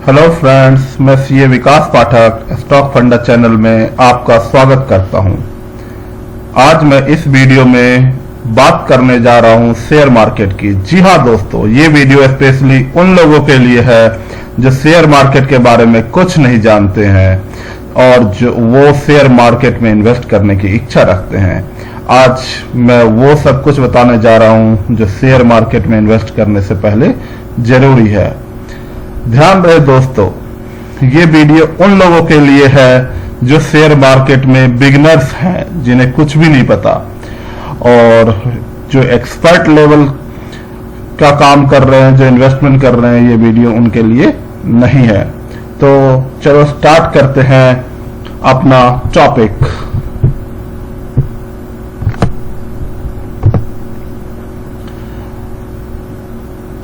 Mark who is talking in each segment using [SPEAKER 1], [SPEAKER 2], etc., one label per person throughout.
[SPEAKER 1] Hello friends, मैं CA विकास पाठक stock फंडा channel में आपका स्वागत करता हूं। आज मैं इस वीडियो में बात करने जा रहा हूं शेयर मार्केट की। जी हां दोस्तों, ये वीडियो स्पेशली उन लोगों के लिए है जो शेयर मार्केट के बारे में कुछ नहीं जानते हैं और जो वो शेयर मार्केट में इन्वेस्ट करने की इच्छा रखते हैं। आज मैं वो सब कुछ बताने जा रहा हूं जो शेयर मार्केट में इन्वेस्ट करने से पहले जरूरी है। ध्यान रहे दोस्तों, ये वीडियो उन लोगों के लिए है जो शेयर मार्केट में बिगिनर्स हैं, जिन्हें कुछ भी नहीं पता, और जो एक्सपर्ट लेवल का काम कर रहे हैं, जो इन्वेस्टमेंट कर रहे हैं, ये वीडियो उनके लिए नहीं है। तो चलो स्टार्ट करते हैं अपना टॉपिक।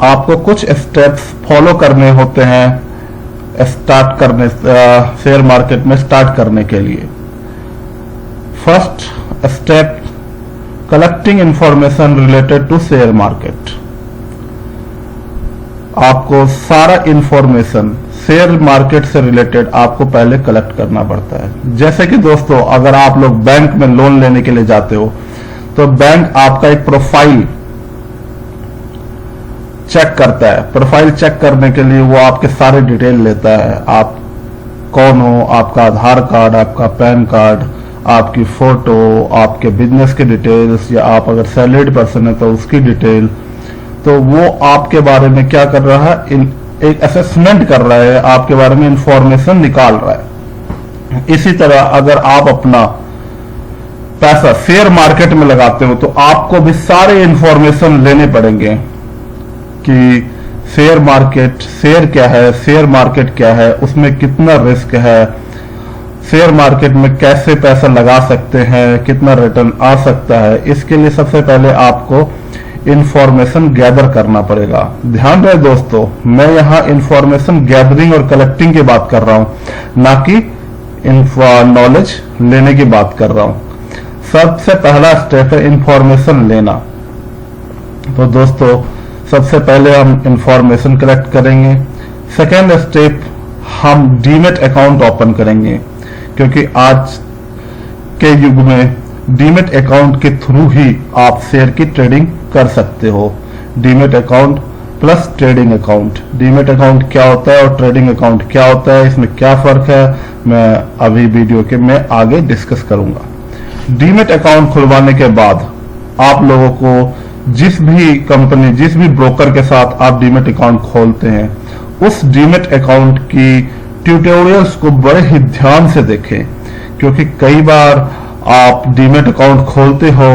[SPEAKER 1] आपको कुछ स्टेप्स फॉलो करने होते हैं शेयर मार्केट में स्टार्ट करने के लिए। First step, collecting information related to share market. आपको सारा इंफॉर्मेशन शेयर मार्केट से रिलेटेड आपको पहले कलेक्ट करना पड़ता है। जैसे कि दोस्तों, अगर आप लोग बैंक में लोन लेने के लिए जाते हो तो बैंक आपका एक प्रोफाइल चेक करता है। प्रोफाइल चेक करने के लिए वो आपके सारे डिटेल लेता है। आप कौन हो, आपका आधार कार्ड, आपका पैन कार्ड, आपकी फोटो, आपके बिजनेस के डिटेल्स, या आप अगर सैलरीड पर्सन है तो उसकी डिटेल। तो वो आपके बारे में क्या कर रहा है, एक असेसमेंट कर रहा है, आपके बारे में इंफॉर्मेशन निकाल रहा है। इसी तरह अगर आप अपना पैसा शेयर मार्केट में लगाते हो तो आपको भी सारे इंफॉर्मेशन लेने पड़ेंगे कि शेयर क्या है, शेयर मार्केट क्या है, उसमें कितना रिस्क है, शेयर मार्केट में कैसे पैसा लगा सकते हैं, कितना रिटर्न आ सकता है। इसके लिए सबसे पहले आपको इंफॉर्मेशन गैदर करना पड़ेगा। ध्यान रहे दोस्तों, मैं यहां इंफॉर्मेशन गैदरिंग और कलेक्टिंग की बात कर रहा हूं, ना कि नॉलेज लेने की बात कर रहा हूं। सबसे पहला स्टेप है इंफॉर्मेशन लेना। तो दोस्तों, सबसे पहले हम इंफॉर्मेशन कलेक्ट करेंगे। सेकेंड स्टेप, हम डीमेट अकाउंट ओपन करेंगे, क्योंकि आज के युग में डीमेट अकाउंट के थ्रू ही आप शेयर की ट्रेडिंग कर सकते हो। Demat account plus trading account. Demat account क्या होता है और ट्रेडिंग अकाउंट क्या होता है, इसमें क्या फर्क है, मैं अभी वीडियो के में आगे डिस्कस करूंगा। डीमेट अकाउंट खुलवाने के बाद आप लोगों को जिस भी कंपनी, जिस भी ब्रोकर के साथ आप डीमेट अकाउंट खोलते हैं, उस डीमेट अकाउंट की ट्यूटोरियल्स को बड़े ही ध्यान से देखें, क्योंकि कई बार आप डीमेट अकाउंट खोलते हो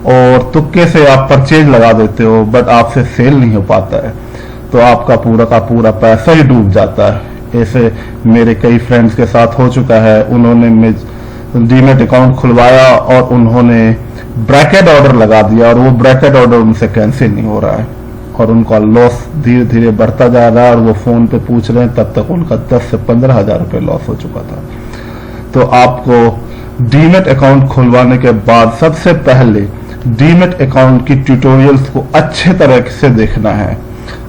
[SPEAKER 1] और तुक्के से आप परचेज लगा देते हो, बट आपसे सेल नहीं हो पाता है, तो आपका पूरा का पूरा पैसा ही डूब जाता है। ऐसे मेरे कई फ्रेंड्स के साथ हो चुका है। उन्होंने डीमेट अकाउंट खुलवाया और उन्होंने ब्रैकेट ऑर्डर लगा दिया और वो ब्रैकेट ऑर्डर उनसे कैंसिल नहीं हो रहा है और उनका लॉस धीरे धीरे बढ़ता जा रहा है और वो फोन पे पूछ रहे हैं, तब तक उनका 10 से 15 हजार रुपए लॉस हो चुका था। तो आपको डीमेट अकाउंट खुलवाने के बाद सबसे पहले डीमेट अकाउंट की ट्यूटोरियल्स को अच्छे तरह से देखना है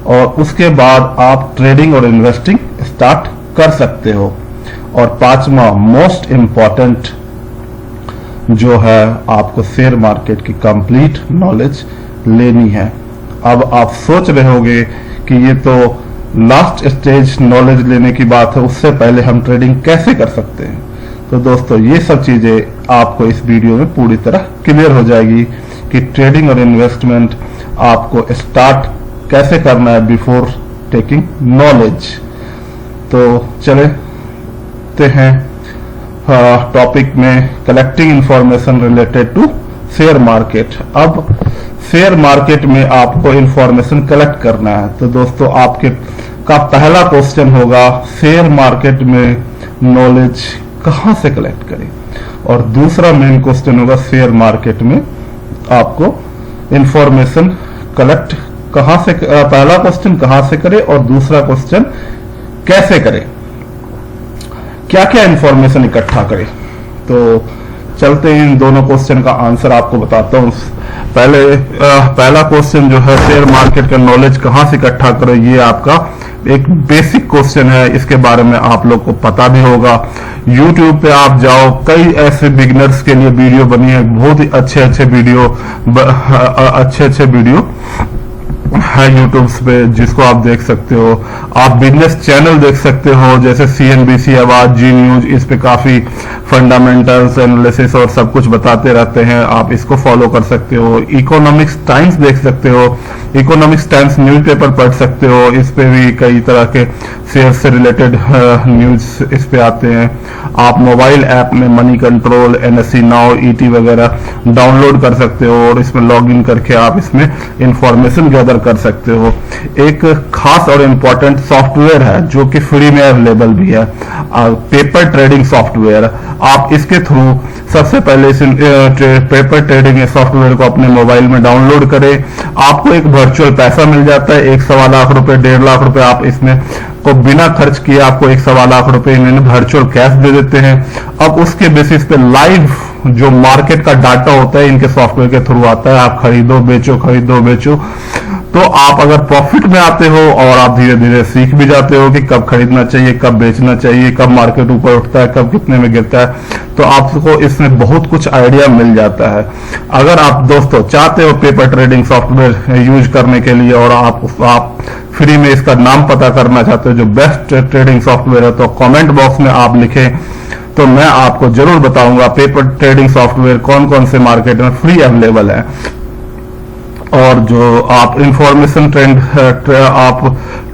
[SPEAKER 1] और उसके बाद आप ट्रेडिंग और इन्वेस्टिंग स्टार्ट कर सकते हो। और पांचवा मोस्ट इंपॉर्टेंट जो है, आपको शेयर मार्केट की कंप्लीट नॉलेज लेनी है। अब आप सोच रहे होंगे कि ये तो लास्ट स्टेज नॉलेज लेने की बात है, उससे पहले हम ट्रेडिंग कैसे कर सकते हैं। तो दोस्तों, ये सब चीजें आपको इस वीडियो में पूरी तरह क्लियर हो जाएगी कि ट्रेडिंग और इन्वेस्टमेंट आपको स्टार्ट कैसे करना है बिफोर टेकिंग नॉलेज। तो चलते हैं टॉपिक में, collecting information related to share market. अब शेयर मार्केट में आपको इंफॉर्मेशन कलेक्ट करना है। तो दोस्तों, आपके का पहला क्वेश्चन होगा, शेयर मार्केट में नॉलेज कहां से कलेक्ट करें, और दूसरा मेन क्वेश्चन होगा, शेयर मार्केट में आपको इंफॉर्मेशन कलेक्ट कहां से, पहला क्वेश्चन कहां से करें और दूसरा क्वेश्चन कैसे करें, क्या क्या इंफॉर्मेशन इकट्ठा करें। तो चलते हैं, इन दोनों क्वेश्चन का आंसर आपको बताता हूं। पहला क्वेश्चन जो है, शेयर मार्केट का नॉलेज कहां से इकट्ठा करें, ये आपका एक बेसिक क्वेश्चन है, इसके बारे में आप लोग को पता भी होगा। YouTube पे आप जाओ, कई ऐसे बिगिनर्स के लिए वीडियो बनी है, बहुत ही अच्छे अच्छे वीडियो है यूट्यूब पे, जिसको आप देख सकते हो। आप बिजनेस चैनल देख सकते हो, जैसे CNBC आवाज, जी न्यूज, इस पे काफी फंडामेंटल्स, एनालिसिस और सब कुछ बताते रहते हैं, आप इसको फॉलो कर सकते हो। इकोनॉमिक्स टाइम्स देख सकते हो, इकोनॉमिक्स टाइम्स न्यूज़पेपर पढ़ सकते हो, इस पे भी कई तरह के शेयर से रिलेटेड न्यूज इस पे आते हैं। आप मोबाइल ऐप में money control, NSE now, ET वगैरह डाउनलोड कर सकते हो और इसमें लॉग इन करके आप इसमें इंफॉर्मेशन गैदर कर सकते हो। एक खास और इम्पोर्टेंट सॉफ्टवेयर है जो कि फ्री में अवेलेबल भी है, पेपर ट्रेडिंग सॉफ्टवेयर। आप इसके थ्रू सबसे पहले इस पेपर ट्रेडिंग सॉफ्टवेयर को अपने मोबाइल में डाउनलोड करें, आपको एक वर्चुअल पैसा मिल जाता है, 1.25 लाख रुपए, 1.5 लाख रुपए आप इसमें को बिना खर्च किए आपको 1.25 लाख रुपए इन्होंने वर्चुअल कैश दे देते हैं। अब उसके बेसिस पे लाइव जो मार्केट का डाटा होता है इनके सॉफ्टवेयर के थ्रू आता है, आप खरीदो बेचो। तो आप अगर प्रॉफिट में आते हो और आप धीरे धीरे सीख भी जाते हो कि कब खरीदना चाहिए, कब बेचना चाहिए, कब मार्केट ऊपर उठता है, कब कितने में गिरता है, तो आपको इसमें बहुत कुछ आइडिया मिल जाता है। अगर आप दोस्तों चाहते हो पेपर ट्रेडिंग सॉफ्टवेयर यूज करने के लिए और आप फ्री में इसका नाम पता करना चाहते हो जो बेस्ट ट्रेडिंग सॉफ्टवेयर है, तो कमेंट बॉक्स में आप लिखें तो मैं आपको जरूर बताऊंगा पेपर ट्रेडिंग सॉफ्टवेयर कौन कौन से मार्केट में फ्री अवेलेबल है। और जो आप इंफॉर्मेशन आप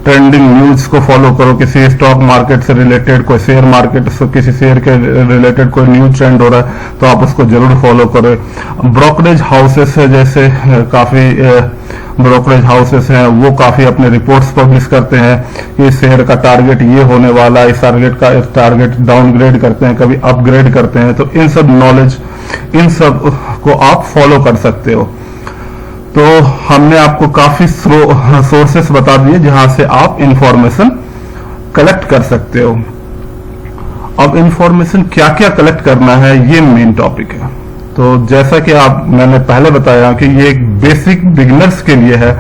[SPEAKER 1] ट्रेंडिंग न्यूज को फॉलो करो, किसी स्टॉक मार्केट से रिलेटेड, कोई शेयर मार्केट से किसी शेयर के रिलेटेड कोई न्यूज ट्रेंड हो रहा है तो आप उसको जरूर फॉलो करें। ब्रोकरेज हाउसेस है, जैसे काफी ब्रोकरेज हाउसेस हैं, वो काफी अपने रिपोर्ट्स पब्लिश करते हैं कि शेयर का टारगेट ये होने वाला, इस टारगेट डाउनग्रेड करते हैं, कभी अपग्रेड करते हैं। तो इन सब नॉलेज, इन सब को आप फॉलो कर सकते हो। तो हमने आपको काफी सोर्सेस बता दिए जहां से आप इंफॉर्मेशन कलेक्ट कर सकते हो। अब इंफॉर्मेशन क्या क्या कलेक्ट करना है, ये मेन टॉपिक है। तो जैसा कि मैंने पहले बताया कि ये एक बेसिक बिगिनर्स के लिए है,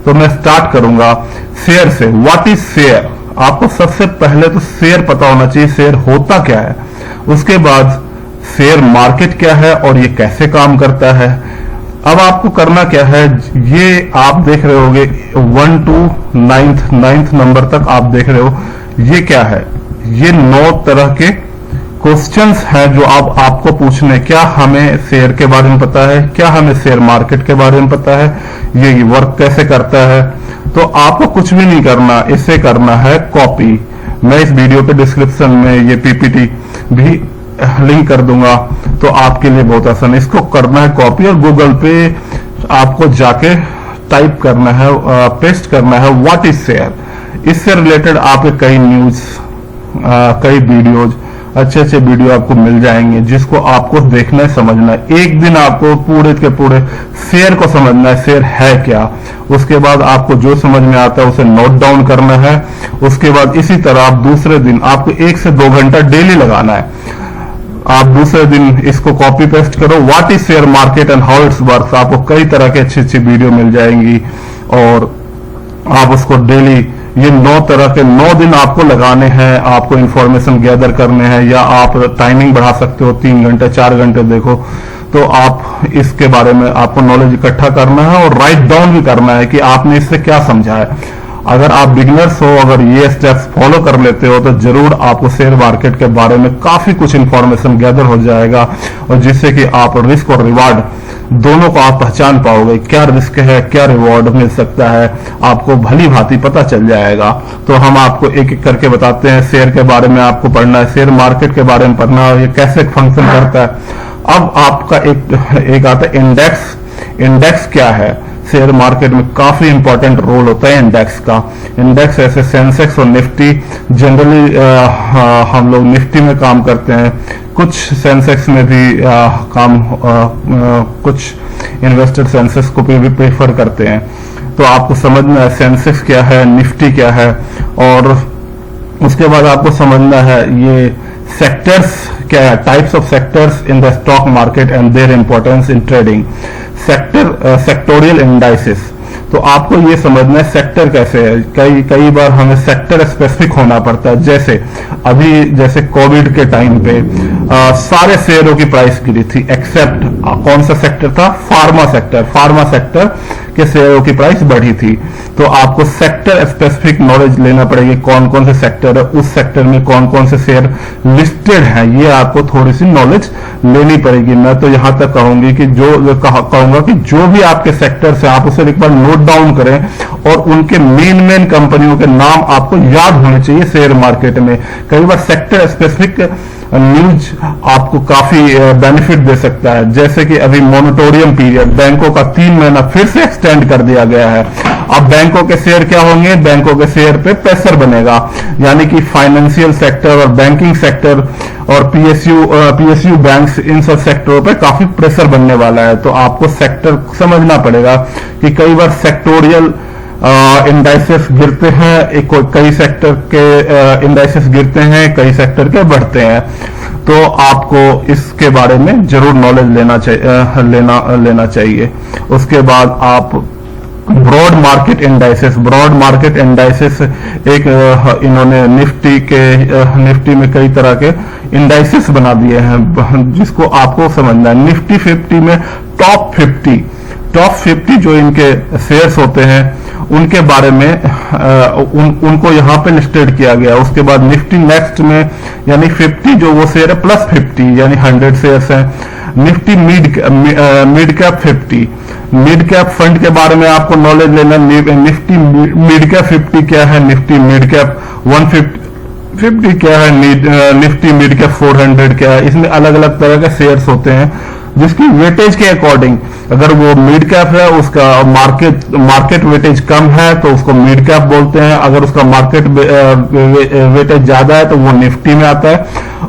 [SPEAKER 1] तो मैं स्टार्ट करूंगा शेयर से। What is share? आपको सबसे पहले तो शेयर पता होना चाहिए, शेयर होता क्या है। उसके बाद शेयर मार्केट क्या है और ये कैसे काम करता है। अब आपको करना क्या है, ये आप देख रहे होगे 1 to 9th नंबर तक आप देख रहे हो, ये क्या है, ये 9 तरह के क्वेश्चंस हैं जो आपको पूछने। क्या हमें शेयर के बारे में पता है, क्या हमें शेयर मार्केट के बारे में पता है, ये वर्क कैसे करता है। तो आपको कुछ भी नहीं करना, इसे करना है कॉपी। मैं इस वीडियो के डिस्क्रिप्शन में ये PPT भी लिंक कर दूंगा, तो आपके लिए बहुत आसान। इसको करना है कॉपी और गूगल पे आपको जाके टाइप करना है, पेस्ट करना है व्हाट इज शेयर। इससे रिलेटेड आपके कई न्यूज, कई वीडियोज, अच्छे अच्छे वीडियो आपको मिल जाएंगे जिसको आपको देखना है, समझना है। एक दिन आपको पूरे के पूरे शेयर को समझना है, शेयर है क्या। उसके बाद आपको जो समझ में आता है उसे नोट डाउन करना है। उसके बाद इसी तरह आप दूसरे दिन आपको 1 से 2 घंटा डेली लगाना है। आप दूसरे दिन इसको कॉपी पेस्ट करो, what is share market and how it's work. आपको कई तरह के अच्छी अच्छी वीडियो मिल जाएंगी और आप उसको डेली, ये 9 तरह के 9 दिन आपको लगाने हैं, आपको इंफॉर्मेशन गैदर करने हैं। या आप टाइमिंग बढ़ा सकते हो, 3 घंटे 4 घंटे देखो, तो आप इसके बारे में आपको नॉलेज इकट्ठा करना है और राइट डाउन भी करना है कि आपने इससे क्या समझा है। अगर आप बिगिनर्स हो, अगर ये स्टेप्स फॉलो कर लेते हो तो जरूर आपको शेयर मार्केट के बारे में काफी कुछ इंफॉर्मेशन गैदर हो जाएगा, और जिससे कि आप रिस्क और रिवार्ड दोनों को आप पहचान पाओगे। क्या रिस्क है, क्या रिवॉर्ड मिल सकता है, आपको भली भांति पता चल जाएगा। तो हम आपको एक एक करके बताते हैं। शेयर के बारे में आपको पढ़ना है, शेयर मार्केट के बारे में पढ़ना है, ये कैसे फंक्शन करता है। अब आपका एक आता है इंडेक्स। इंडेक्स क्या है? शेयर मार्केट में काफी इंपॉर्टेंट रोल होता है इंडेक्स का। इंडेक्स ऐसे सेंसेक्स और निफ्टी, जनरली हम लोग निफ्टी में काम करते हैं, कुछ सेंसेक्स में भी कुछ इन्वेस्टर सेंसेक्स को भी प्रेफर करते हैं। तो आपको समझना है सेंसेक्स क्या है, निफ्टी क्या है, और उसके बाद आपको समझना है ये सेक्टर्स क्या है, types of sectors in the stock market and their importance in trading. Sectoral indices, तो आपको ये समझना है सेक्टर कैसे है। कई बार हमें सेक्टर स्पेसिफिक होना पड़ता है। जैसे कोविड के टाइम पे सारे शेयरों की प्राइस गिरी थी एक्सेप्ट कौन सा सेक्टर था, फार्मा सेक्टर के शेयरों की प्राइस बढ़ी थी। तो आपको सेक्टर स्पेसिफिक नॉलेज लेना पड़ेगी, कौन कौन से सेक्टर है, उस सेक्टर में कौन कौन से शेयर लिस्टेड हैं, ये आपको थोड़ी सी नॉलेज लेनी पड़ेगी। मैं तो यहां तक कहूंगा कि जो भी आपके सेक्टर से आप उसे एक बार नोट डाउन करें और उनके मेन कंपनियों के नाम आपको याद होने चाहिए शेयर मार्केट में। कई बार सेक्टर स्पेसिफिक न्यूज आपको काफी बेनिफिट दे सकता है। जैसे कि अभी मॉनिटोरियम पीरियड बैंकों का 3 महीना फिर से एक्सटेंड कर दिया गया है। अब बैंकों के शेयर क्या होंगे, बैंकों के शेयर पे प्रेशर बनेगा, यानी कि फाइनेंशियल सेक्टर और बैंकिंग सेक्टर और पीएसयू बैंक्स, इन सब सेक्टरों पे काफी प्रेशर बनने वाला है। तो आपको सेक्टर समझना पड़ेगा कि कई बार सेक्टोरियल इंडाइसेस गिरते हैं, कई सेक्टर के इंडाइसेस गिरते हैं, कई सेक्टर के बढ़ते हैं। तो आपको इसके बारे में जरूर नॉलेज लेना चाहिए। उसके बाद आप ब्रॉड मार्केट इंडाइसेस एक इन्होंने निफ्टी में कई तरह के इंडाइसेस बना दिए हैं, जिसको आपको समझना है। निफ्टी 50 में टॉप 50 जो इनके शेयर्स होते हैं उनके बारे में उनको यहां पे लिस्टेड किया गया। उसके बाद निफ्टी नेक्स्ट में यानी 50 जो वो शेयर है प्लस 50 यानी 100 शेयर्स हैं। Nifty mid cap 50, mid cap fund के बारे में आपको नॉलेज लेना। निफ्टी मिड कैप 50 क्या है, निफ्टी मिड कैप 150 क्या है, निफ्टी मिड कैप 400 क्या है। इसमें अलग अलग तरह के शेयर्स होते हैं जिसकी वेटेज के अकॉर्डिंग, अगर वो मिड कैप है उसका मार्केट वेटेज कम है तो उसको मिड कैप बोलते हैं, अगर उसका मार्केट वेटेज ज्यादा है तो वो निफ्टी में आता है,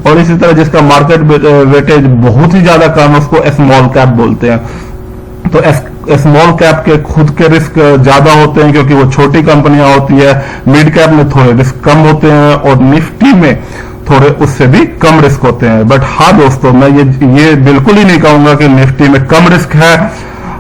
[SPEAKER 1] और इसी तरह जिसका मार्केट वेटेज बहुत ही ज्यादा कम है उसको स्मॉल कैप बोलते हैं। तो स्मॉल कैप के खुद के रिस्क ज्यादा होते हैं क्योंकि वो छोटी कंपनियां होती है, मिड कैप में थोड़े रिस्क कम होते हैं और निफ्टी में थोड़े उससे भी कम रिस्क होते हैं। बट हाँ दोस्तों, मैं ये बिल्कुल ही नहीं कहूंगा कि निफ्टी में कम रिस्क है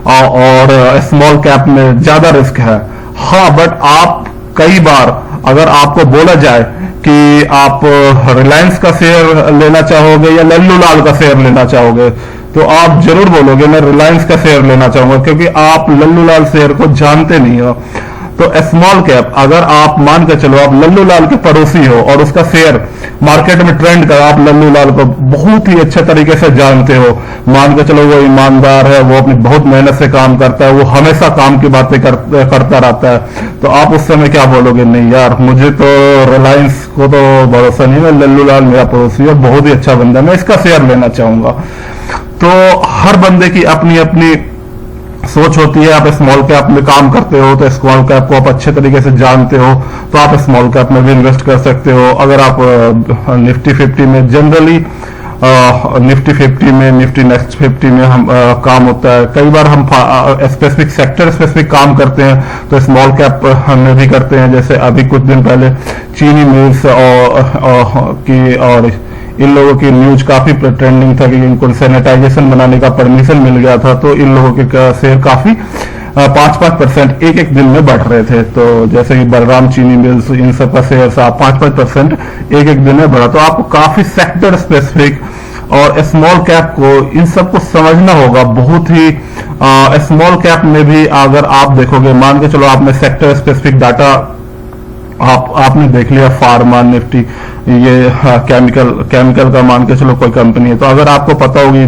[SPEAKER 1] और स्मॉल कैप में ज्यादा रिस्क है। हाँ, बट आप कई बार अगर आपको बोला जाए कि आप रिलायंस का शेयर लेना चाहोगे या लल्लू लाल का शेयर लेना चाहोगे तो आप जरूर बोलोगे मैं रिलायंस का शेयर लेना चाहूंगा, क्योंकि आप लल्लू लाल शेयर को जानते नहीं हो। तो स्मॉल कैप, अगर आप मान के चलो आप लल्लू लाल के पड़ोसी हो और उसका शेयर मार्केट में ट्रेंड कर, आप लल्लू लाल को बहुत ही अच्छे तरीके से जानते हो, मान के चलो वो ईमानदार है, वो अपनी बहुत मेहनत से काम करता है, वो हमेशा काम की बातें करता रहता है, तो आप उस समय क्या बोलोगे, नहीं यार मुझे तो रिलायंस को तो भरोसा नहीं, मैं लल्लू लाल मेरा पड़ोसी है, बहुत ही अच्छा बंदा है, मैं इसका शेयर लेना चाहूंगा। तो हर बंदे की अपनी अपनी सोच होती है। आप स्मॉल कैप में काम करते हो तो स्मॉल कैप को आप अच्छे तरीके से जानते हो तो आप स्मॉल कैप में भी इन्वेस्ट कर सकते हो। अगर आप निफ्टी 50 में जनरली निफ्टी 50 में निफ्टी नेक्स्ट 50 में हम काम होता है, कई बार हम स्पेसिफिक सेक्टर स्पेसिफिक काम करते हैं तो स्मॉल कैप में भी करते हैं। जैसे अभी कुछ दिन पहले चीनी मिल्स और इन लोगों की न्यूज काफी ट्रेंडिंग था कि इनको सैनिटाइजेशन बनाने का परमिशन मिल गया था, तो इन लोगों के शेयर काफी 5-5% एक दिन में बढ़ रहे थे। तो जैसे कि बलराम चीनी मिल्स, इन सब का शेयर 5-5% एक दिन में बढ़ा। तो आपको काफी सेक्टर स्पेसिफिक और स्मॉल कैप को इन सबको समझना होगा बहुत ही। स्मॉल कैप में भी अगर आप देखोगे, मान के चलो आपने सेक्टर स्पेसिफिक डाटा आपने देख लिया, फार्मा, निफ्टी, ये केमिकल का मान के चलो कोई कंपनी है, तो अगर आपको पता होगी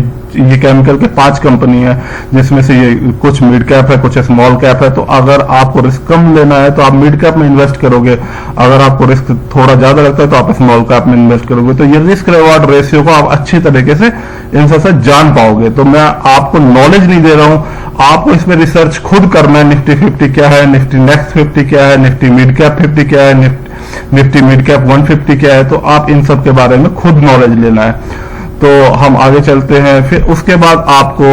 [SPEAKER 1] ये केमिकल के 5 कंपनी है जिसमें से ये कुछ मिड कैप है, कुछ स्मॉल कैप है, तो अगर आपको रिस्क कम लेना है तो आप मिड कैप में इन्वेस्ट करोगे, अगर आपको रिस्क थोड़ा ज्यादा लगता है तो आप स्मॉल कैप में इन्वेस्ट करोगे। तो ये रिस्क रिवार्ड रेशियो को आप अच्छी तरीके से इन सबसे जान पाओगे। तो मैं आपको नॉलेज नहीं दे रहा हूं, आपको इसमें रिसर्च खुद करना है। निफ्टी 50 क्या है, निफ्टी नेक्स्ट 50 क्या है, निफ्टी मिड कैप 50 क्या है, निफ्टी मिड कैप 150 क्या है, तो आप इन सब के बारे में खुद नॉलेज लेना है। तो हम आगे चलते हैं। फिर उसके बाद आपको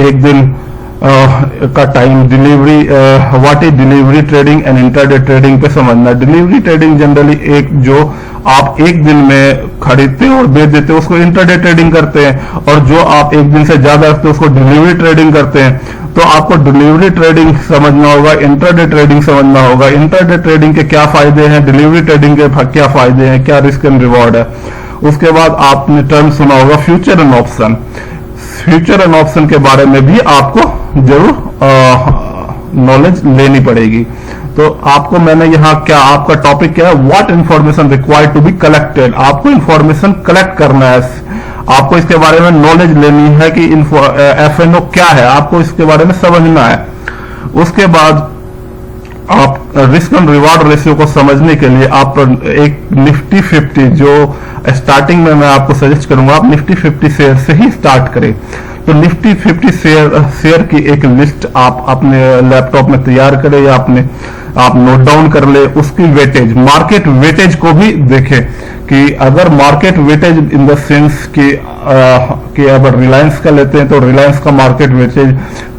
[SPEAKER 1] एक दिन का time delivery, what is delivery trading and intraday trading पे समझना। डिलीवरी ट्रेडिंग जनरली एक जो आप एक दिन में खरीदते हो और बेच देते हो उसको इंटरडे ट्रेडिंग करते हैं, और जो आप एक दिन से ज्यादा रखते हो उसको डिलीवरी ट्रेडिंग करते हैं। तो आपको डिलीवरी ट्रेडिंग समझना होगा, इंट्राडे ट्रेडिंग समझना होगा। इंट्राडे ट्रेडिंग के क्या फायदे हैं, डिलीवरी ट्रेडिंग के क्या फायदे हैं, क्या रिस्क एंड रिवॉर्ड है। उसके बाद आपने टर्म सुना होगा future and option. Future and option के बारे में भी आपको जरूर नॉलेज लेनी पड़ेगी। तो आपको मैंने यहाँ क्या, आपका टॉपिक क्या है, what information required to be collected. आपको इंफॉर्मेशन कलेक्ट करना है, आपको इसके बारे में नॉलेज लेनी है कि FNO क्या है, आपको इसके बारे में समझना है। उसके बाद आप रिस्क एंड रिवार्ड रेशियो को समझने के लिए आप एक निफ्टी 50, जो स्टार्टिंग में मैं आपको सजेस्ट करूंगा, आप निफ्टी 50 शेयर से ही स्टार्ट करें। तो निफ्टी 50 शेयर की एक लिस्ट आप अपने लैपटॉप में तैयार करें या आप नोट डाउन कर ले। उसकी वेटेज, मार्केट वेटेज को भी देखें कि अगर market weightage in the sense कि अगर रिलायंस का लेते हैं तो रिलायंस का मार्केट वेटेज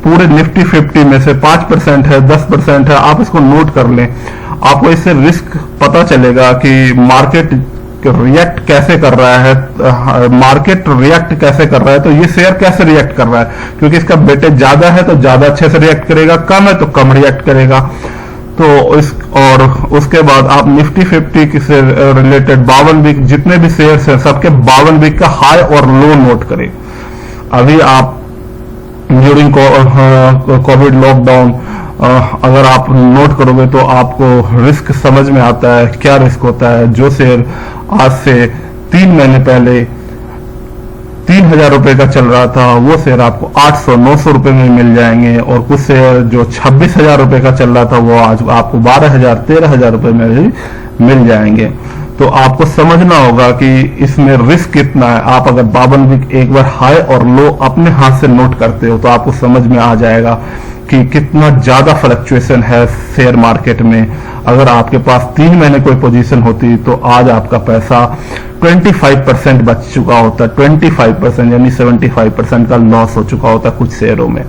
[SPEAKER 1] पूरे निफ्टी 50 में से 5% है, 10% है, आप इसको नोट कर लें। आपको इससे रिस्क पता चलेगा कि मार्केट रिएक्ट कैसे कर रहा है, मार्केट रिएक्ट कैसे कर रहा है, तो ये शेयर कैसे रिएक्ट कर रहा है, क्योंकि इसका वेटेज ज्यादा है तो ज्यादा अच्छे से रिएक्ट करेगा, कम है तो कम रिएक्ट करेगा। तो और उसके बाद आप निफ्टी 50 से रिलेटेड 52 वीक जितने भी शेयर्स हैं सबके 52 वीक का हाई और लो नोट करें। अभी आप ड्यूरिंग कोविड लॉकडाउन अगर आप नोट करोगे तो आपको रिस्क समझ में आता है, क्या रिस्क होता है। जो शेयर आज से 3 महीने पहले 3,000 रुपए का चल रहा था, वो शेयर आपको 800-900 रुपए में मिल जाएंगे, और कुछ शेयर जो 26,000 रुपए का चल रहा था वो आज आपको 12,000-13,000 रुपए में ही मिल जाएंगे। तो आपको समझना होगा कि इसमें रिस्क कितना है। आप अगर 52 वीक एक बार हाई और लो अपने हाथ से नोट करते हो तो आपको समझ में आ जाएगा कि कितना ज्यादा फ्लक्चुएशन है शेयर मार्केट में। अगर आपके पास 3 महीने कोई पोजीशन होती तो आज आपका पैसा 25% बच चुका होता, 25% यानी 75% का लॉस हो चुका होता कुछ शेयरों में।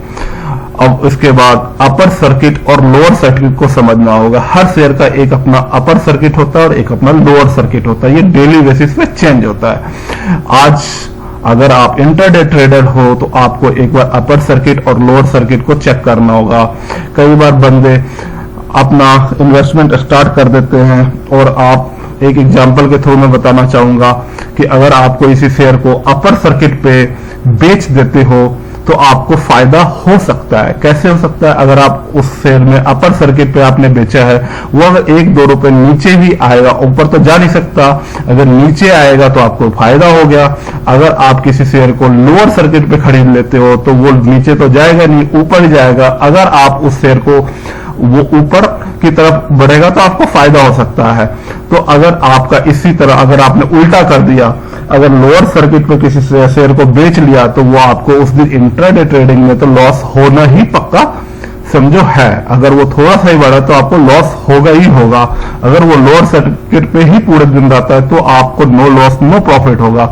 [SPEAKER 1] अब उसके बाद अपर सर्किट और लोअर सर्किट को समझना होगा। हर शेयर का एक अपना अपर सर्किट होता है और एक अपना लोअर सर्किट होता है, ये डेली बेसिस पे चेंज होता है। आज अगर आप इंटरडे ट्रेडर हो तो आपको एक बार अपर सर्किट और लोअर सर्किट को चेक करना होगा। कई बार बंदे अपना इन्वेस्टमेंट स्टार्ट कर देते हैं, और आप एक एग्जांपल के थ्रू मैं बताना चाहूंगा कि अगर आपको इसी शेयर को अपर सर्किट पे बेच देते हो तो आपको फायदा हो सकता है। कैसे हो सकता है? अगर आप उस शेयर में अपर सर्किट पे आपने बेचा है, वो अगर 1-2 रुपए नीचे भी आएगा, ऊपर तो जा नहीं सकता, अगर नीचे आएगा तो आपको फायदा हो गया। अगर आप किसी शेयर को लोअर सर्किट पे खरीद लेते हो तो वो नीचे तो जाएगा नहीं, ऊपर ही जाएगा। अगर आप उस शेयर को वो ऊपर की तरफ बढ़ेगा तो आपको फायदा हो सकता है। तो अगर आपका इसी तरह अगर आपने उल्टा कर दिया, अगर लोअर सर्किट पे किसी शेयर को बेच लिया तो वो आपको उस दिन इंट्राडे ट्रेडिंग में तो लॉस होना ही पक्का समझो है। अगर वो थोड़ा सा ही बढ़ा तो आपको लॉस होगा ही होगा। अगर वो लोअर सर्किट पे ही पूरे दिन रहता है तो आपको नो लॉस नो प्रॉफिट होगा।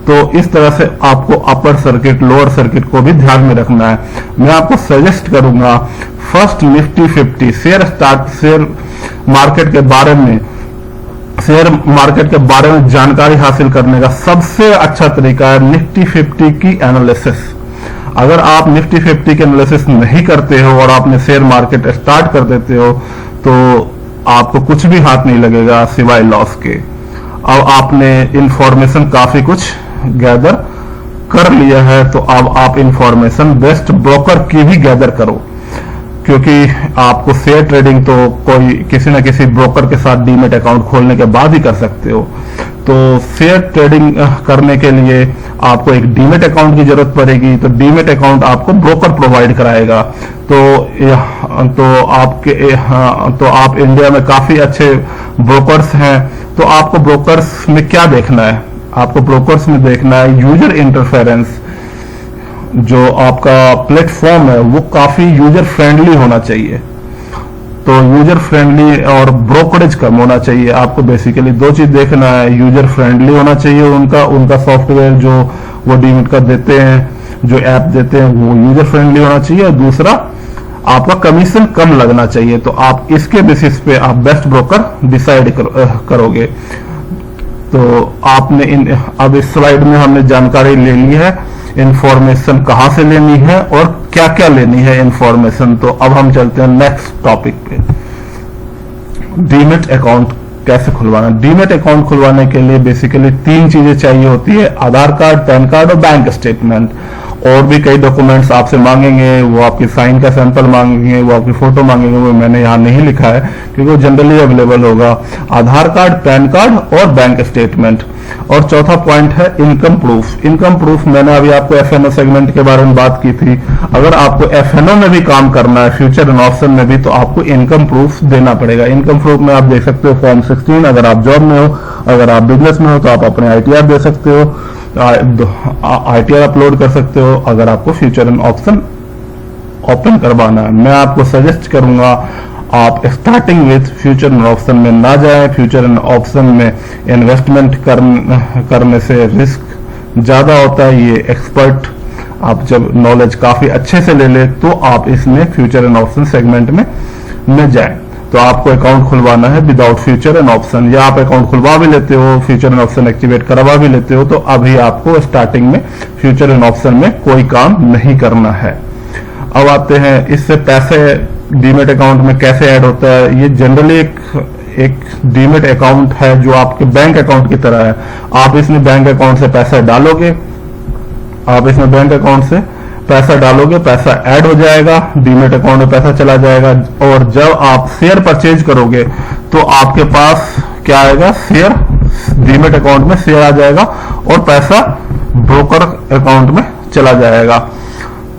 [SPEAKER 1] तो इस तरह से आपको अपर सर्किट लोअर सर्किट को भी ध्यान में रखना है। मैं आपको सजेस्ट करूंगा फर्स्ट निफ्टी 50 शेयर मार्केट के बारे में जानकारी हासिल करने का सबसे अच्छा तरीका है निफ्टी 50 की एनालिसिस। अगर आप निफ्टी 50 की एनालिसिस नहीं करते हो और आपने शेयर मार्केट स्टार्ट कर देते हो तो आपको कुछ भी हाथ नहीं लगेगा सिवाय लॉस के। अब आपने इंफॉर्मेशन काफी कुछ गैदर कर लिया है तो अब आप इंफॉर्मेशन बेस्ट ब्रोकर की भी गैदर करो, क्योंकि आपको शेयर ट्रेडिंग तो कोई किसी न किसी ब्रोकर के साथ डीमेट अकाउंट खोलने के बाद ही कर सकते हो। तो शेयर ट्रेडिंग करने के लिए आपको एक डीमेट अकाउंट की जरूरत पड़ेगी, तो डीमेट अकाउंट आपको ब्रोकर प्रोवाइड कराएगा। तो आप इंडिया में काफी अच्छे ब्रोकर्स हैं। तो आपको ब्रोकर्स में क्या देखना है? आपको ब्रोकर्स में देखना है यूजर इंटरफेरेंस। जो आपका प्लेटफॉर्म है वो काफी यूजर फ्रेंडली होना चाहिए। तो यूजर फ्रेंडली और ब्रोकरेज कम होना चाहिए। आपको बेसिकली 2 चीज देखना है, यूजर फ्रेंडली होना चाहिए उनका सॉफ्टवेयर जो वो डीमेट का देते हैं, जो ऐप देते हैं वो यूजर फ्रेंडली होना चाहिए, और दूसरा आपका कमीशन कम लगना चाहिए। तो आप इसके बेसिस पे आप बेस्ट ब्रोकर डिसाइड करोगे। तो आपने अब इस स्लाइड में हमने जानकारी ले ली है इंफॉर्मेशन कहां से लेनी है और क्या क्या लेनी है इंफॉर्मेशन। तो अब हम चलते हैं नेक्स्ट टॉपिक पे, डीमेट अकाउंट कैसे खुलवाना। डीमेट अकाउंट खुलवाने के लिए बेसिकली 3 चीजें चाहिए होती है, आधार कार्ड, पैन कार्ड और बैंक स्टेटमेंट। और भी कई डॉक्यूमेंट्स आपसे मांगेंगे, वो आपकी साइन का सैंपल मांगेंगे, वो आपकी फोटो मांगेंगे, वो मैंने यहाँ नहीं लिखा है क्योंकि वो जनरली अवेलेबल होगा। आधार कार्ड, पैन कार्ड और बैंक स्टेटमेंट। और चौथा पॉइंट है इनकम प्रूफ। इनकम प्रूफ मैंने अभी आपको एफएनओ सेगमेंट के बारे में बात की थी। अगर आपको एफएनओ में भी काम करना है, फ्यूचर एंड ऑप्शन में भी, तो आपको इनकम प्रूफ देना पड़ेगा। इनकम प्रूफ में आप देख सकते हो फॉर्म 16, अगर आप जॉब में हो, अगर आप बिजनेस में हो तो आप अपने आईटीआर दे सकते हो, आईटीआर अपलोड कर सकते हो अगर आपको फ्यूचर एंड ऑप्शन ओपन करवाना है। मैं आपको सजेस्ट करूंगा आप starting with future and option में ना जाएं। फ्यूचर एंड ऑप्शन में इन्वेस्टमेंट करने से रिस्क ज्यादा होता है। ये एक्सपर्ट आप जब नॉलेज काफी अच्छे से ले ले तो आप इसमें फ्यूचर एंड ऑप्शन सेगमेंट में न जाएं। तो आपको अकाउंट खुलवाना है विदाउट फ्यूचर एंड ऑप्शन, या आप अकाउंट खुलवा भी लेते हो, फ्यूचर एंड ऑप्शन एक्टिवेट करवा भी लेते हो, तो अभी आपको स्टार्टिंग में फ्यूचर एंड ऑप्शन में कोई काम नहीं करना है। अब आते हैं इससे पैसे डीमेट अकाउंट में कैसे ऐड होता है। ये जनरली एक डीमेट अकाउंट है जो आपके बैंक अकाउंट की तरह है। आप इसमें बैंक अकाउंट से पैसा डालोगे, पैसा ऐड हो जाएगा, डीमेट अकाउंट में पैसा चला जाएगा। और जब आप शेयर परचेज करोगे तो आपके पास क्या आएगा, शेयर, डीमेट अकाउंट में शेयर आ जाएगा और पैसा ब्रोकर अकाउंट में चला जाएगा।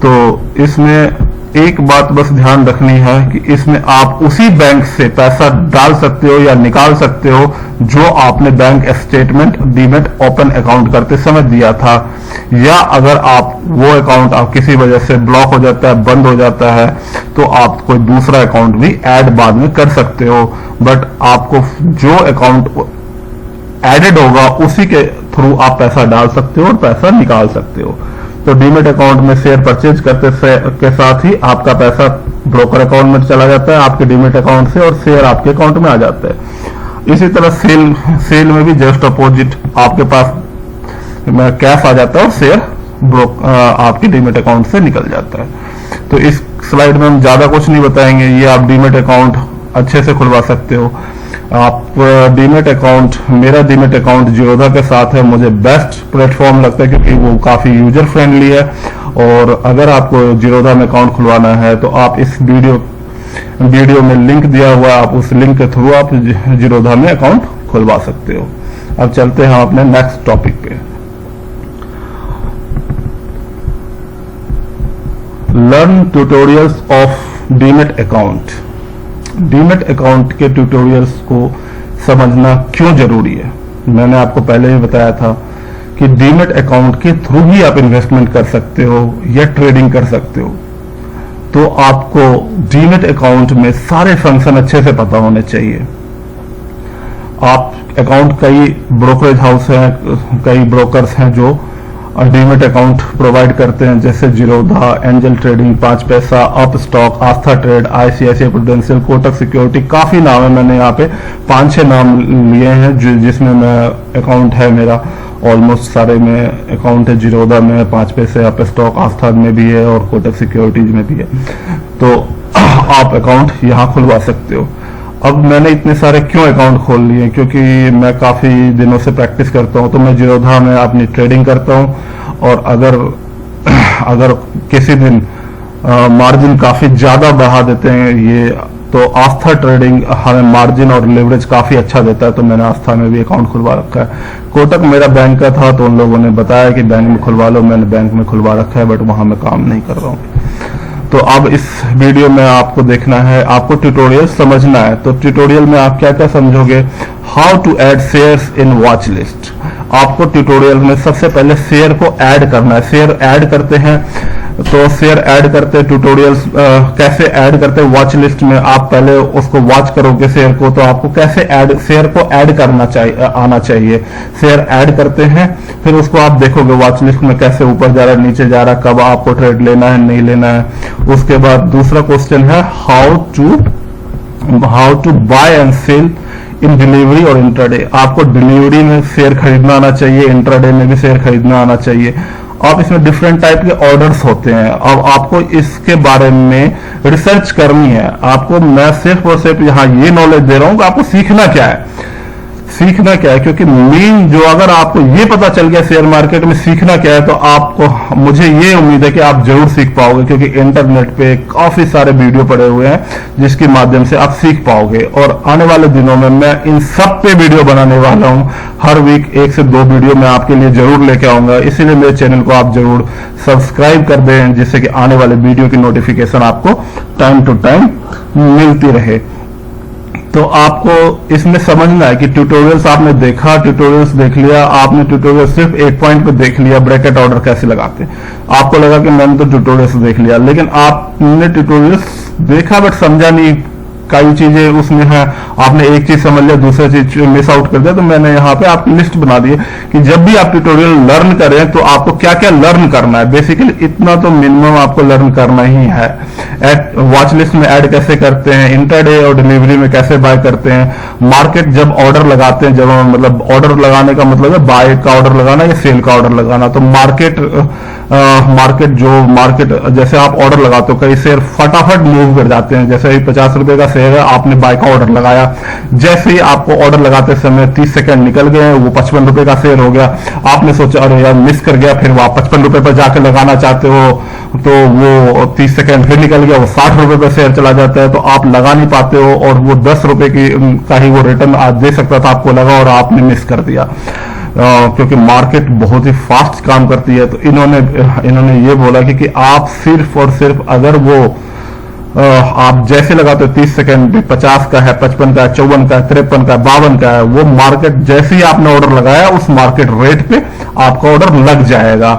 [SPEAKER 1] तो इसमें एक बात बस ध्यान रखनी है कि इसमें आप उसी बैंक से पैसा डाल सकते हो या निकाल सकते हो जो आपने bank statement demat open account करते समय दिया था। या अगर आप वो अकाउंट आप किसी वजह से ब्लॉक हो जाता है, बंद हो जाता है, तो आप कोई दूसरा अकाउंट भी ऐड बाद में कर सकते हो। बट आपको जो अकाउंट एडेड होगा उसी के थ्रू आप पैसा डाल सकते हो और पैसा निकाल सकते हो। तो डीमेट अकाउंट में शेयर परचेज करते के साथ ही आपका पैसा ब्रोकर अकाउंट में चला जाता है आपके डीमेट अकाउंट से, और शेयर आपके अकाउंट में आ जाता है। इसी तरह सेल में भी जस्ट अपोजिट, आपके पास कैश आ जाता है और शेयर आपके डीमेट अकाउंट से निकल जाता है। तो इस स्लाइड में हम ज्यादा कुछ नहीं बताएंगे, ये आप डीमेट अकाउंट अच्छे से खुलवा सकते हो। आप डीमेट अकाउंट, मेरा डीमेट अकाउंट जीरोधा के साथ है, मुझे बेस्ट प्लेटफॉर्म लगता है क्योंकि वो काफी यूजर फ्रेंडली है। और अगर आपको जीरोधा में अकाउंट खुलवाना है तो आप इस वीडियो में लिंक दिया हुआ है, आप उस लिंक के थ्रू आप जीरोधा में अकाउंट खुलवा सकते हो। अब चलते हैं अपने नेक्स्ट टॉपिक पे, learn tutorials of demat account. Demat account के ट्यूटोरियल्स को समझना क्यों जरूरी है। मैंने आपको पहले ही बताया था कि डीमेट अकाउंट के थ्रू ही आप इन्वेस्टमेंट कर सकते हो या ट्रेडिंग कर सकते हो। तो आपको डीमेट अकाउंट में सारे फंक्शन अच्छे से पता होने चाहिए। आप अकाउंट, कई ब्रोकरेज हाउस हैं, कई ब्रोकर्स हैं जो डीमेट अकाउंट प्रोवाइड करते हैं, जैसे Zerodha, angel Trading, 5 paisa, Upstox, Aastha trade, ICICI Prudential, Kotak security, काफी नाम है। मैंने यहाँ पे 5-6 नाम लिए हैं जिसमें मैं अकाउंट है मेरा, ऑलमोस्ट सारे में अकाउंट है। जीरोधा में 5 पैसे, अप स्टॉक, आस्था में भी है और कोटक सिक्योरिटीज में भी है। तो आप अकाउंट यहाँ खुलवा सकते हो। अब मैंने इतने सारे क्यों अकाउंट खोल लिए, क्योंकि मैं काफी दिनों से प्रैक्टिस करता हूं। तो मैं जीरोधा में अपनी ट्रेडिंग करता हूं, और अगर किसी दिन मार्जिन काफी ज्यादा बढ़ा देते हैं ये, तो आस्था ट्रेडिंग हमें मार्जिन और लेवरेज काफी अच्छा देता है, तो मैंने आस्था में भी अकाउंट खुलवा रखा है। कोटक मेरा बैंक का था तो उन लोगों ने बताया कि बैंक में खुलवा लो, मैंने बैंक में खुलवा रखा है, बट वहां मैं काम नहीं कर रहा हूँ। तो अब इस वीडियो में आपको देखना है, आपको ट्यूटोरियल समझना है। तो ट्यूटोरियल में आप क्या क्या समझोगे, how to add shares in watch list. आपको ट्यूटोरियल में सबसे पहले शेयर को ऐड करना है। शेयर ऐड करते हैं, तो शेयर ऐड करते ट्यूटोरियल्स कैसे ऐड करते हैं वॉच लिस्ट में। आप पहले उसको वॉच करोगे शेयर को, तो आपको कैसे शेयर को ऐड करना चाहिए, आना चाहिए। शेयर ऐड करते हैं, फिर उसको आप देखोगे वॉच लिस्ट में कैसे ऊपर जा रहा है, नीचे जा रहा है, कब आपको ट्रेड लेना है, नहीं लेना है। उसके बाद दूसरा क्वेश्चन है how to buy and sell in delivery और इंट्राडे। आपको डिलीवरी में शेयर खरीदना आना चाहिए, इंट्राडे में भी शेयर खरीदना आना चाहिए। आप इसमें डिफरेंट टाइप के ऑर्डर्स होते हैं। अब आपको इसके बारे में रिसर्च करनी है। आपको मैं सिर्फ और सिर्फ यहाँ ये नॉलेज दे रहा हूँ कि आपको सीखना क्या है, सीखना क्या है। क्योंकि मेन जो, अगर आपको ये पता चल गया शेयर मार्केट में सीखना क्या है, तो आपको, मुझे ये उम्मीद है कि आप जरूर सीख पाओगे, क्योंकि इंटरनेट पे काफी सारे वीडियो पड़े हुए हैं जिसके माध्यम से आप सीख पाओगे। और आने वाले दिनों में मैं इन सब पे वीडियो बनाने वाला हूं। हर वीक 1 से 2 वीडियो मैं आपके लिए जरूर लेके आऊंगा। इसीलिए मेरे चैनल को आप जरूर सब्सक्राइब कर दें, जिससे कि आने वाले वीडियो की नोटिफिकेशन आपको टाइम टू टाइम मिलती रहे। तो आपको इसमें समझना है कि ट्यूटोरियल्स आपने देखा, ट्यूटोरियल्स देख लिया, आपने ट्यूटोरियल सिर्फ एक पॉइंट पे देख लिया, ब्रैकेट ऑर्डर कैसे लगाते हैं। आपको लगा कि मैंने तो ट्यूटोरियल्स देख लिया, लेकिन आपने ट्यूटोरियल्स देखा बट समझा नहीं, कई चीजें उसमें है, आपने एक चीज समझ लिया, दूसरी चीज मिस आउट कर दिया। तो मैंने यहाँ पे आपकी लिस्ट बना दी है कि जब भी आप ट्यूटोरियल लर्न करें तो आपको क्या क्या लर्न करना है। बेसिकली इतना तो मिनिमम आपको लर्न करना ही है। वॉच लिस्ट में ऐड कैसे करते हैं, इंटरडे और डिलीवरी में कैसे बाय करते हैं, मार्केट जब ऑर्डर लगाते हैं, जब मतलब ऑर्डर लगाने का मतलब है बाय का ऑर्डर लगाना या सेल का ऑर्डर लगाना। तो मार्केट जैसे आप ऑर्डर लगाते हो, कई शेयर फटाफट मूव कर जाते हैं। जैसे ही 50 रुपए का शेयर है, आपने बाय का ऑर्डर लगाया, जैसे ही आपको ऑर्डर लगाते समय 30 सेकंड निकल गए, वो 55 रुपए का शेयर हो गया। आपने सोचा अरे यार मिस कर गया, फिर आप 55 रुपए पर जाकर लगाना चाहते हो, तो वो 30 सेकंड फिर निकल गया, वो 60 रुपए पर शेयर चला जाता है, तो आप लगा नहीं पाते हो, और वो 10 रुपए का ही वो रिटर्न आज दे सकता था, आपको लगा और आपने मिस कर दिया। क्योंकि मार्केट बहुत ही फास्ट काम करती है। तो इन्होंने ये बोला कि आप सिर्फ और सिर्फ, अगर वो आप जैसे लगाते हो 30 सेकंड भी 50 का है, 55 का है, 54 का है, 53 का है, 52 का है, वो मार्केट जैसे ही आपने ऑर्डर लगाया उस मार्केट रेट पे आपका ऑर्डर लग जाएगा।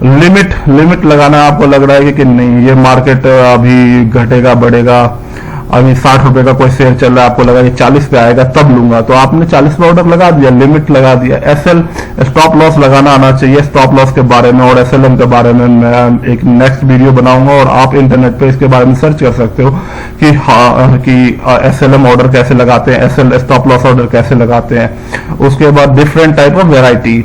[SPEAKER 1] लिमिट लगाना आपको लग रहा है कि नहीं, ये मार्केट अभी घटेगा बढ़ेगा, अभी 60 रुपए का कोई शेयर चल रहा है, आपको लगा कि 40 पे आएगा तब लूंगा, तो आपने 40 पे ऑर्डर लगा दिया, लिमिट लगा दिया। एसएल स्टॉप लॉस लगाना आना चाहिए। स्टॉप लॉस के बारे में और एसएलएम के बारे में मैं एक नेक्स्ट वीडियो बनाऊंगा, और आप इंटरनेट पे इसके बारे में सर्च कर सकते हो कि हाँ कि एसएलएम ऑर्डर कैसे लगाते हैं, एसएल स्टॉप लॉस ऑर्डर कैसे लगाते हैं। उसके बाद डिफरेंट टाइप ऑफ वेराइटी,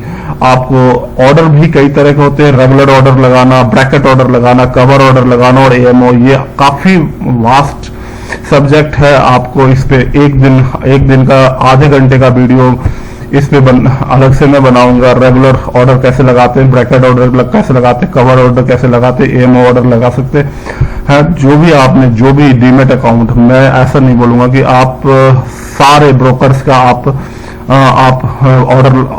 [SPEAKER 1] आपको ऑर्डर भी कई तरह के होते हैं। रेगुलर ऑर्डर लगाना, ब्रैकेट ऑर्डर लगाना, कवर ऑर्डर लगाना और एएमओ, ये काफी वास्ट सब्जेक्ट है। आपको इस पे एक दिन का आधे घंटे का वीडियो इस पे अलग से मैं बनाऊंगा। रेगुलर ऑर्डर कैसे लगाते हैं, ब्रैकेट ऑर्डर कैसे लगाते हैं, कवर ऑर्डर कैसे लगाते हैं, एएमओ ऑर्डर लगा सकते हैं। जो भी डीमेट अकाउंट, मैं ऐसा नहीं बोलूंगा कि आप सारे ब्रोकर्स का आप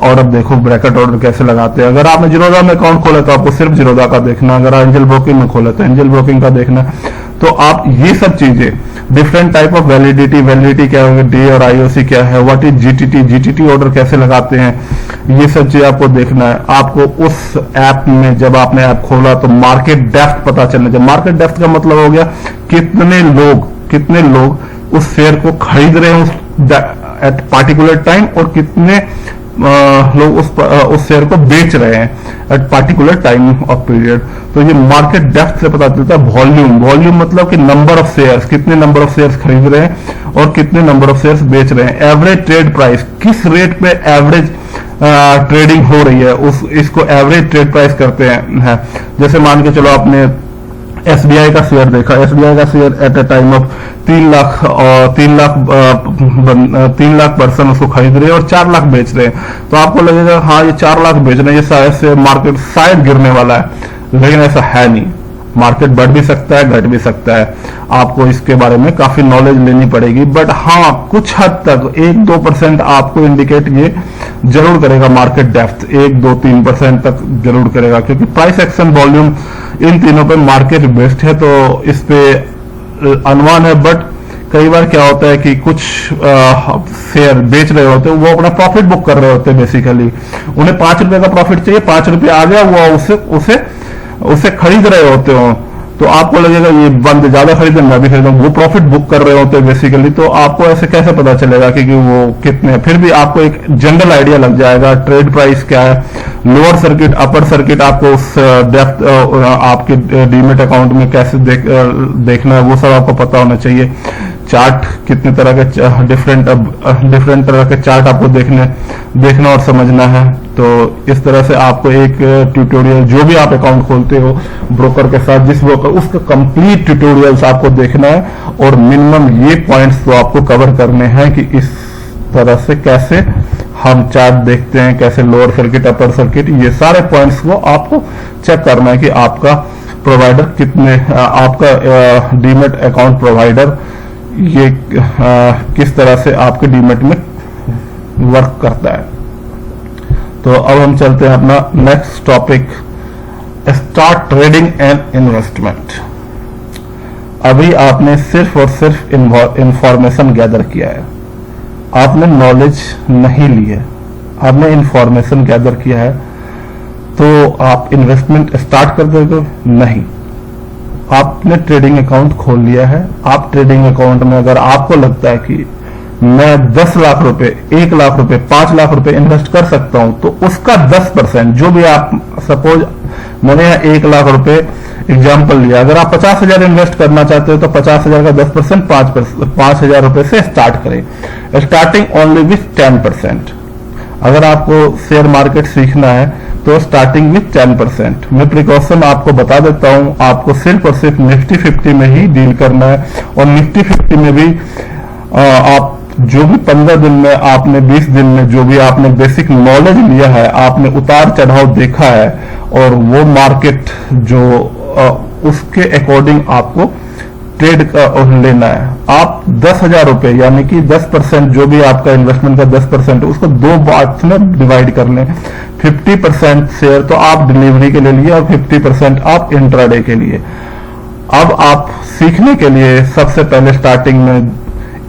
[SPEAKER 1] ऑर्डर देखो, ब्रैकेट ऑर्डर कैसे लगाते हैं। अगर आपने जीरोधा में अकाउंट खोला तो आपको सिर्फ जीरोधा का देखना, अगर एंजल ब्रोकिंग में खोला तो एंजल ब्रोकिंग का देखना। तो आप ये सब चीजें, डिफरेंट टाइप ऑफ वैलिडिटी क्या होगी, डे और आईओसी क्या है, व्हाट इज जीटीटी ऑर्डर कैसे लगाते हैं, ये सब चीज आपको देखना है। आपको उस ऐप में जब आपने ऐप खोला तो मार्केट डेप्थ पता चलना चाहिए। मार्केट डेप्थ का मतलब हो गया कितने लोग उस शेयर को खरीद रहे हैं एट पार्टिकुलर टाइम, और कितने लोग उस शेयर को बेच रहे हैं eight particular time of period. तो ये मार्केट डेप्थ से पता चलता है। वॉल्यूम मतलब कि नंबर ऑफ शेयर्स, कितने नंबर ऑफ शेयर्स खरीद रहे हैं और कितने नंबर ऑफ शेयर्स बेच रहे हैं। एवरेज ट्रेड प्राइस, किस रेट पे एवरेज ट्रेडिंग हो रही है, इसको एवरेज ट्रेड प्राइस करते हैं। जैसे मान के चलो आपने एसबीआई का शेयर देखा, एसबीआई का share eight A time of 3 lakh person उसको खरीद रहे हैं और 4 लाख बेच रहे हैं, तो आपको लगेगा हाँ ये 4 लाख बेच रहे हैं, ये शायद से मार्केट शायद गिरने वाला है, लेकिन ऐसा है नहीं। मार्केट बढ़ भी सकता है, घट भी सकता है। आपको इसके बारे में काफी नॉलेज लेनी पड़ेगी, बट हाँ कुछ हद तक 1-2% आपको इंडिकेट ये जरूर करेगा। मार्केट डेप्थ 1-2-3% तक जरूर करेगा, क्योंकि प्राइस एक्शन वॉल्यूम इन तीनों पे मार्केट बेस्ड है, तो इस पे अनुमान है। बट कई बार क्या होता है कि कुछ शेयर बेच रहे होते हैं, वो अपना प्रॉफिट बुक कर रहे होते हैं। बेसिकली उन्हें 5 रुपए का प्रॉफिट चाहिए, 5 रुपए आ गया, वो उसे खरीद रहे होते हो, तो आपको लगेगा ये बंद ज्यादा खरीदे, मैं भी खरीदूं, वो प्रॉफिट बुक कर रहे होते हैं बेसिकली। तो आपको ऐसे कैसे पता चलेगा कि वो कितने, फिर भी आपको एक जनरल आइडिया लग जाएगा ट्रेड प्राइस क्या है। लोअर सर्किट, अपर सर्किट, आपको उस डेप्थ आपके डीमेट अकाउंट में कैसे देखना है, वो सब आपको पता होना चाहिए। चार्ट, कितने तरह के डिफरेंट तरह के चार्ट आपको देखना और समझना है। तो इस तरह से आपको एक ट्यूटोरियल, जो भी आप अकाउंट खोलते हो ब्रोकर के साथ, जिस ब्रोकर, उसका कंप्लीट ट्यूटोरियल्स आपको देखना है और मिनिमम ये पॉइंट्स तो आपको कवर करने हैं कि इस तरह से कैसे हम चार्ट देखते हैं, कैसे लोअर सर्किट, अपर सर्किट, ये सारे पॉइंट्स को आपको चेक करना है कि आपका प्रोवाइडर कितने, आपका डीमेट अकाउंट प्रोवाइडर ये किस तरह से आपके डीमेट में वर्क करता है। तो अब हम चलते हैं अपना next topic, start trading and investment. अभी आपने सिर्फ और सिर्फ इंफॉर्मेशन गैदर किया है, आपने नॉलेज नहीं ली है, आपने इंफॉर्मेशन गैदर किया है, तो आप इन्वेस्टमेंट स्टार्ट कर दोगे? नहीं। आपने ट्रेडिंग अकाउंट खोल लिया है, आप ट्रेडिंग अकाउंट में अगर आपको लगता है कि मैं 10 लाख रुपए, 1 लाख रुपए, 5 लाख रुपए इन्वेस्ट कर सकता हूं, तो उसका 10%, जो भी आप, सपोज मैंने यहाँ 1 लाख रुपए एग्जाम्पल लिया, अगर आप 50,000 इन्वेस्ट करना चाहते हो तो 50,000 का 10% 5,000 रुपए से स्टार्ट करें, स्टार्टिंग ओनली विथ 10%। अगर आपको शेयर मार्केट सीखना है तो स्टार्टिंग विथ 10%। मैं प्रिकॉशन आपको बता देता हूं, आपको सिर्फ और सिर्फ निफ्टी 50 में ही डील करना है, और निफ्टी 50 में भी आप जो भी 15 दिन में, आपने 20 दिन में जो भी आपने बेसिक नॉलेज लिया है, आपने उतार चढ़ाव देखा है, और वो मार्केट जो उसके अकॉर्डिंग आपको ट्रेड लेना है। आप 10,000 रुपए यानी कि 10%, जो भी आपका इन्वेस्टमेंट का 10%, उसको 2 पार्ट्स में डिवाइड कर लें। 50% शेयर तो आप डिलीवरी के लिए लिए और 50% आप इंट्राडे के लिए। अब आप सीखने के लिए सबसे पहले स्टार्टिंग में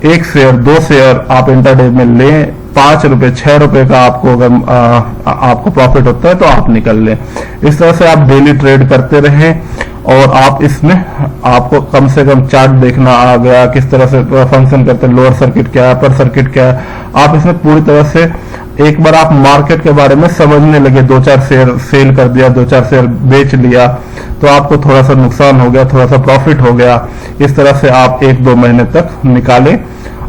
[SPEAKER 1] 1 शेयर 2 शेयर आप इंट्राडे में लें, 5 रुपए 6 रुपए का आपको अगर आपको प्रॉफिट होता है तो आप निकल लें। इस तरह से आप डेली ट्रेड करते रहें, और आप इसमें आपको कम से कम चार्ट देखना आ गया, किस तरह से फंक्शन करते हैं, लोअर सर्किट क्या है, अपर सर्किट क्या है, आप इसमें पूरी तरह से एक बार आप मार्केट के बारे में समझने लगे, 2-4 शेयर सेल कर दिया, 2-4 शेयर बेच लिया, तो आपको थोड़ा सा नुकसान हो गया, थोड़ा सा प्रॉफिट हो गया। इस तरह से आप 1-2 महीने तक निकालें,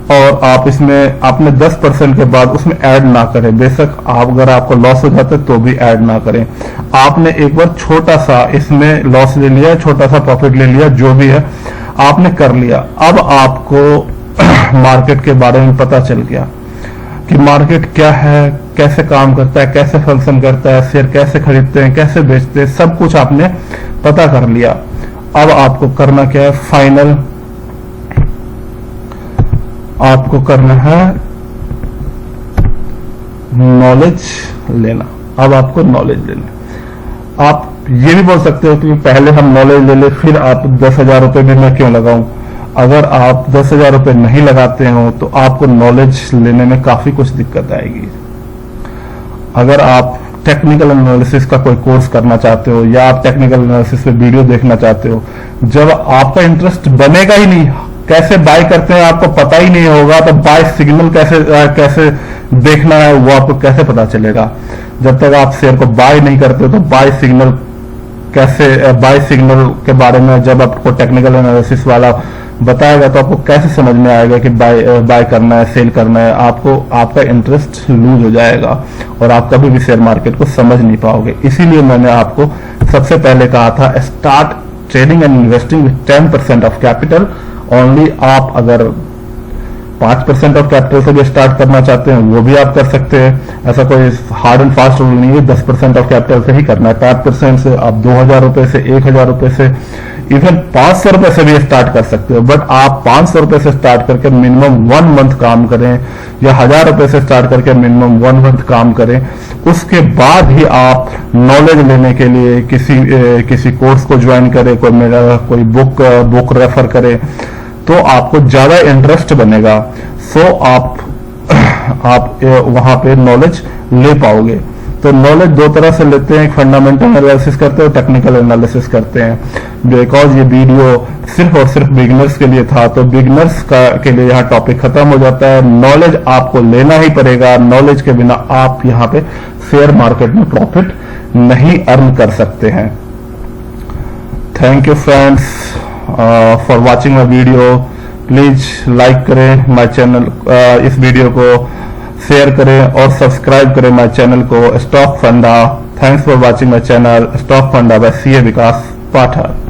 [SPEAKER 1] और आप इसमें आपने 10% के बाद उसमें ऐड ना करें। बेशक आप, अगर आपको लॉस हो जाता है तो भी ऐड ना करें। आपने एक बार छोटा सा इसमें लॉस ले लिया, छोटा सा प्रॉफिट ले लिया, जो भी है आपने कर लिया। अब आपको मार्केट के बारे में पता चल गया कि मार्केट क्या है, कैसे काम करता है, कैसे फंक्शन करता है, शेयर कैसे खरीदते हैं, कैसे बेचते हैं, सब कुछ आपने पता कर लिया। अब आपको करना क्या है, फाइनल आपको करना है नॉलेज लेना। अब आपको नॉलेज लेना। आप ये भी बोल सकते हो कि पहले हम नॉलेज ले ले, फिर आप 10,000 रुपए भी मैं क्यों लगाऊं। अगर आप 10,000 रुपए नहीं लगाते हो तो आपको नॉलेज लेने में काफी कुछ दिक्कत आएगी। अगर आप टेक्निकल एनालिसिस का कोई कोर्स करना चाहते हो, या आप टेक्निकल एनालिसिस पे वीडियो देखना चाहते हो, जब आपका इंटरेस्ट बनेगा ही नहीं, कैसे बाय करते हैं आपको पता ही नहीं होगा, तो बाय सिग्नल कैसे देखना है वो आपको कैसे पता चलेगा। जब तक आप शेयर को बाय नहीं करते तो बाय सिग्नल के बारे में जब आपको टेक्निकल एनालिसिस वाला बताएगा तो आपको कैसे समझ में आएगा कि बाय करना है, सेल करना है। आपका इंटरेस्ट लूज हो जाएगा और आप कभी भी शेयर मार्केट को समझ नहीं पाओगे। इसीलिए मैंने आपको सबसे पहले कहा था, start trading and investing with 10% of capital only. आप अगर 5% ऑफ कैपिटल से भी स्टार्ट करना चाहते हैं वो भी आप कर सकते हैं, ऐसा कोई हार्ड एंड फास्ट रूल नहीं है। 10% ऑफ कैपिटल से ही करना है। 5% से आप 2,000 रुपए से, 1,000 रुपए से, इवन 500 रुपए से भी स्टार्ट कर सकते हो। बट आप 500 रुपए से स्टार्ट करके मिनिमम 1 मंथ काम करें, या 1,000 रुपए से स्टार्ट करके मिनिमम 1 मंथ काम करें। उसके बाद ही आप नॉलेज लेने के लिए किसी कोर्स को ज्वाइन करें, कोई बुक रेफर करें, तो आपको ज्यादा इंटरेस्ट बनेगा। सो आप वहां पे नॉलेज ले पाओगे। तो नॉलेज 2 तरह से लेते हैं, फंडामेंटल एनालिसिस करते हैं, टेक्निकल एनालिसिस करते हैं। बिकॉज ये वीडियो सिर्फ और सिर्फ बिगिनर्स के लिए था, तो बिगिनर्स के लिए यहाँ टॉपिक खत्म हो जाता है। नॉलेज आपको लेना ही पड़ेगा। नॉलेज के बिना आप यहाँ पे शेयर मार्केट में प्रॉफिट नहीं अर्न कर सकते हैं। Thank you friends for watching my video. Please like करें माय चैनल, इस वीडियो को शेयर करें और सब्सक्राइब करें माय चैनल को स्टॉक फंडा। Thanks for watching my channel stock फंडा बाय CA विकास पाठक।